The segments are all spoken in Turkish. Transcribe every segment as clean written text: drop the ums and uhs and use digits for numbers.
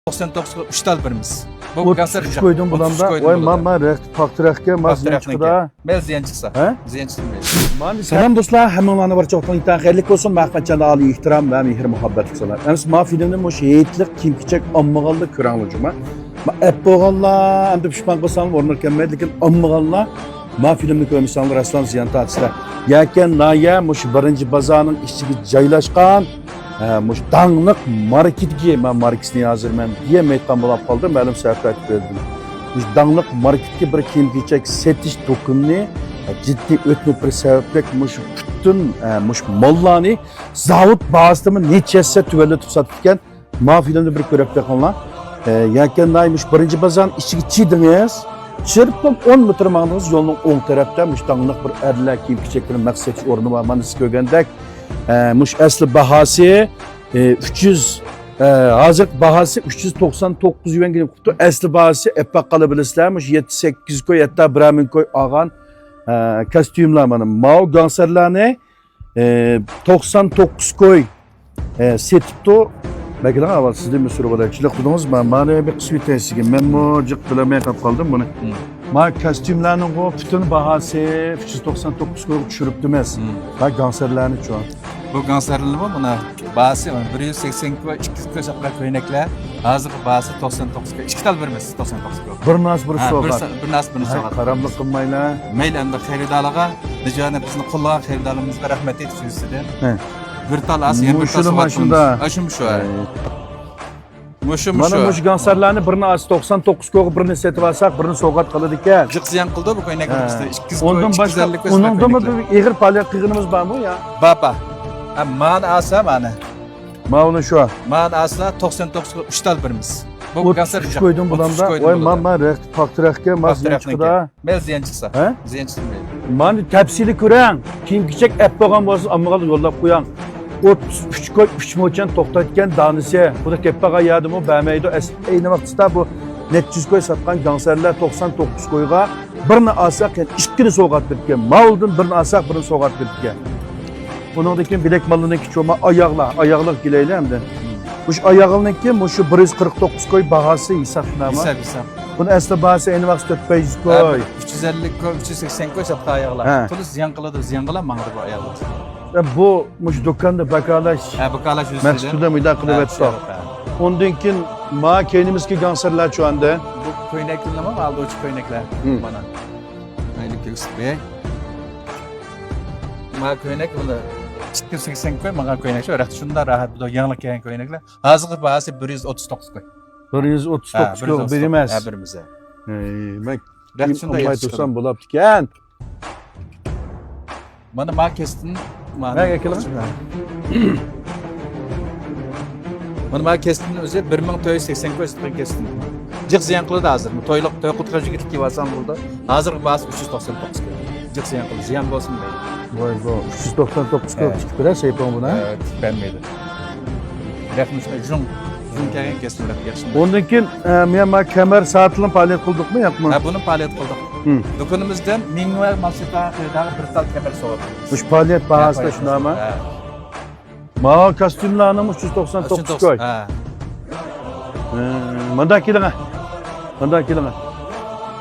99 3 tal birimiz. Bu konser koydum bulanda. Oy mama rekt paktırakka mas yançıda. Mel ziyan çıksa. He? Ziyan çıkmıyor. Selam dostlar, hammalarni bir çoğunlukla intihar olsun. Mahmetcan'da ali ihtiram ve mehr muhabbet kısalar. Ems ma filmnin bu şehitlik, kim kiçek, ammağanlı küran ucuma. Ma ep boğanla, hem de pişman kılsan ornarken medlikin ammağanla. Ma filmni koymuşsanlar aslan ziyan tatsılar. Yaken naya muş birinci bazanın işçiki caylaşkan. Muş dağınlık marketki, ben marketini hazırmen diye meytkan bulap kaldım, benim səhvət verdim. Muş dağınlık marketki bir kim kiçek setiş dokunni, ciddi ötme bir sebeplik muş bütün muş mollani zavut bağıstımı neçesse tüvelle tutsatırken ma filmde bir görüp yakanlar. Yaken naymış birinci bazan işçiki çiydiniz. Çırpıp 10 metre mağınız yolun 10 tarafta muş dağınlık bir erler kim kiçeklerin məqsəd ornu var, manisi kögendek. Muş asli bahası 300 hazır bahası 399 yuan gibi kutu asli bahası epek kalabilirslermiş 7-8 koy hatta Brahmin koy ağan kostümler manım mao ganserlerine 99 koy setipto belki de var sizde mi soru var çilek kudunuz mu bana bir kısmı tesigi ben bu cık bilemeye kaldım bunu ma kostümlerinin o bütün bahası 399 koy düşürüp demez bak ganserlerini şu an. Bu konserli mi buna? Bahası var. 180 koy, 200 koy saprak köynekler. Hazır bahası 99 koy. 2 tal birimiz 99 koy. Bir nas bir soğuk. Bir nas bir soğuk. Karamlık kılmayla. Meyli anda xeridalaga, Nicane bizni qo'llagan xeridalarimizga rahmat aytib sizdan. Bir tal as, bir tal soğuk. Aşım şu. Muşum şu. Mana muş konserlerini birini as 99 koy, birini setip alsak, birini soğuk kaladı ekan. Jiq ziyan qildi bu köynekimizde. 200 koy, Ondan başka, 250 koy. ondan mı bir eğir palyak kıyığınımız var mı ya? Baba. Man asa mana. Ma onu şu an. Man asla 99 3 tal birimiz. Bu konser üç koydum bulanda. Oy mama rekt paktırakka mas yançıda. Mel ziyan çıksa. He? Ziyan çıkmıyor. Mani tepsili kuran. Kim kiçek ep boğan bolsun ammagal yollap koyan. O 3 koy 3 moçan toktatken danısı. Bu da keppaga yadım o bämeydi. Eyni vaqtda bu netçiz koy satkan konserler 99 koyga birini alsak yani ikkini soğat bitken. Mauldun birini alsak birini soğat bitken. Bunun bilek malının ki çoğuma ayaklar gileyle hem de. Bu ayağının ki bu şu 149 koy bahası hesap şuna ama. Hesap. Bunun aslı bahası en vakit 400 koy. 350 koy, 380 koy sapta ayaklar. Polis ziyan kıladı, ziyan kılan mağdur bu ayaklar. Bu muş dükkanda bakalaş. Bakalaş üstüde. Meksuda müdahale etti. Ondan ki ma kendimiz ki konserler şu anda. Bu köynekli ama aldı o köynekler bana. Aylık Yusuf Bey. Ma köynek bunu 280 koy, mağa köynek şu şunda rahat bu da yanlış gelen köynekler. Hazır bahası 139 koy. 139 koy birimiz. Birimiz. Ben Rahat şunda yetiştirsem bulap diken. Bana ma kestin. Ne gekelim? Bana ma kestin özü 1980 koy sıkı kestin. Jiq ziyan qiladi hazır. To'yliq to'y qutqarishga ketib kelsan burada. Hazır bahası 399 koy. Jiq ziyan qildi. Ziyan bo'lsin deydi. Vay bu 399 koy çıkıp bile şey yapalım buna. Evet, beğenmedi. Rahmetli Jung kegen kesinler yaxshi. Ondan ki Myanmar kemer saatinin faaliyet kıldık mı yapma? Ha bunu faaliyet qildik. Do'konimizdan mingva masjidlar bir tal kemer so'radi. Bu faaliyet bahası da şuna ama. Ma kostümlerini 399 koy. Ha. Mandakilene.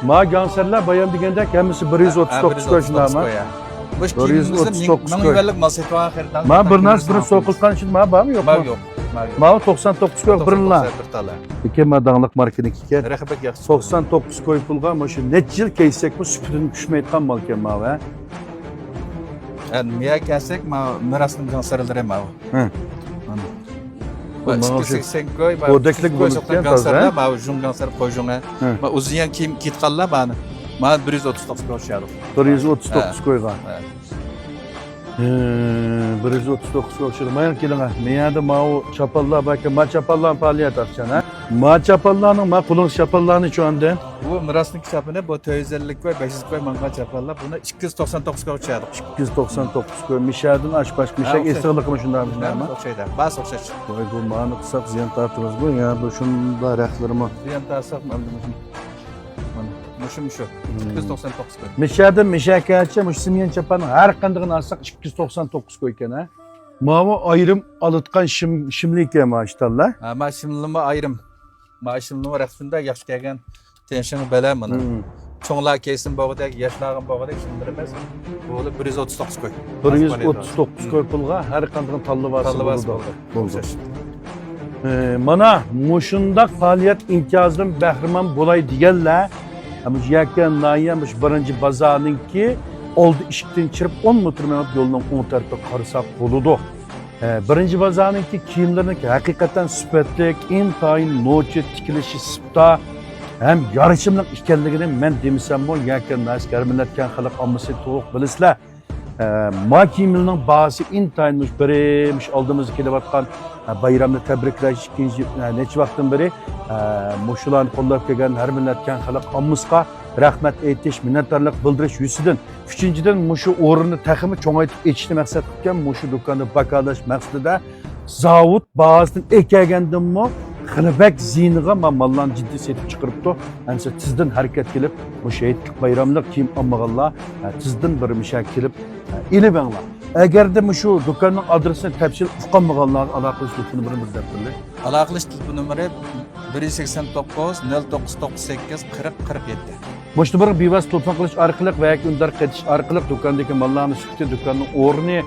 Ma konserler bayan degende kendisi 139 koy şuna ama. 139 koy. Ma bir nas bir sokulkan için ma var mı yok mu? Yok. Ma 99 koy birinla. İki madağlık marketing iki. Rahmet yaxshi. 99 koy pulga ma şu net yıl keysek bu süpüdün düşmeytkan malken ma va. Yani miya kelsak ma mirasning konsertlari ma. Hı. 280 koy. Kodeklik bo'lgan konsertlar ma jung konser qo'yjunga. Ma o'ziyan kim ketganlar bani. Ma 139 koy şarı. 139 koygan. 139 koy şarı. Mayan kelene. Miyada ma o çapallar belki ma çapallar faaliyet açan ha. Ma çapallarning ma pulun çapallarını şu anda. Bu mirasning hisobini bu 450 koy, 500 koy manga çapallar. Buni 299 koy şarı. 299 koy. Mişadın aşbaş mişak esirlikmi şundan ama. O'xshaydi. Bas o'xshash. Voy bu mani qilsak ziyon tortimiz bu ya bu shunda rahlarimi. Ziyon tortsak mana şu. 299 koy. Mishada mishakacha mush simyan chapanning har qandig'ini olsak 299 koy ekan ha. Mava ayrim alıtkan şimdilik ya maşallah. Ama şimdilimi ayrım. maşınның rəxtində yaxşı gələn tenşini belə mana. Çoğlar kesin bağıdak, yaşlarım bağıdak şimdi emas. Bu 139 koy. 139 koy pulga har qanday tallı Tallı varsa bo'ldi. bo'ldi. Mana mushundaq faoliyat imtiyozidan bahramand bo'lay deganlar, bu yakın nahiye birinci bazarninki oldu eshikdan chirib 10 metr menib yo'lning o'ng tarafiga qarasak bo'ladi. Birinci bazarninki kiyimlarniki haqiqatan sifatli, intayin no'chi tikilishi sipta hem yarışımlık işkenligini men demisem bu yakın askerminetken xalq ammasi to'liq bilisizlar. Ma kiyimlarning bahası intayinmiş birimiş aldığımız kelavatkan bayramını tebriklash ikinci neçe vaqtdan beri muşularni qo'llab kelgan har millatkan xalq ammisqa rahmat aytish, minnatdorlik bildirish yusidan. Üçüncüden muşu o'rinni taximi cho'ngaytib etishni maqsad qilgan muşu do'konni bakalash maqsadida zavod bazasidan ekagandimmi Xilibek ziyniga mallarni jiddiy setib chiqiribdi. Ancha tizdan harakat qilib, bu shahidlik bayramlik kiyim olmaganlar tizdan bir mishak kelib ilib anglar. Agarda shu do'konning adresini tafsil uqolmaganlarga aloqalash telefoni bilan bir daftarlar. Aloqalash telefon nomeri 189 0998 40 47. Boshda bir bevas telefon qilish orqali va yoki undar qetish orqali do'kondagi mallarni sutdi, do'konning o'rni,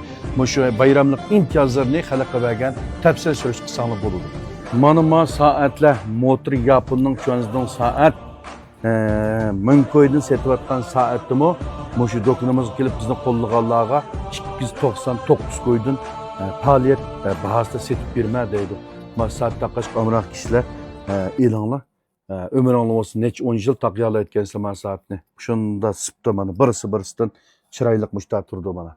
shu bayramlik imtiyozlarini xalqqa bergan tafsil so'rash qilsangiz bo'ladi. Mana saatler motor yapının çoğunuzdan saat Münkoy'dan setivatkan saatdi mi? Şu dokunumuz gelip bizden qo'llaganlarga 299 koydun faaliyet bahasida setip berme deydi. Saat taqash amroq kişiler e'lonlar. Ömrüňiz olsun neç 10 yıl taqyala etken saatni. Şunda sıptı mana birisi birisinden chiroyli mushtar turdi mana.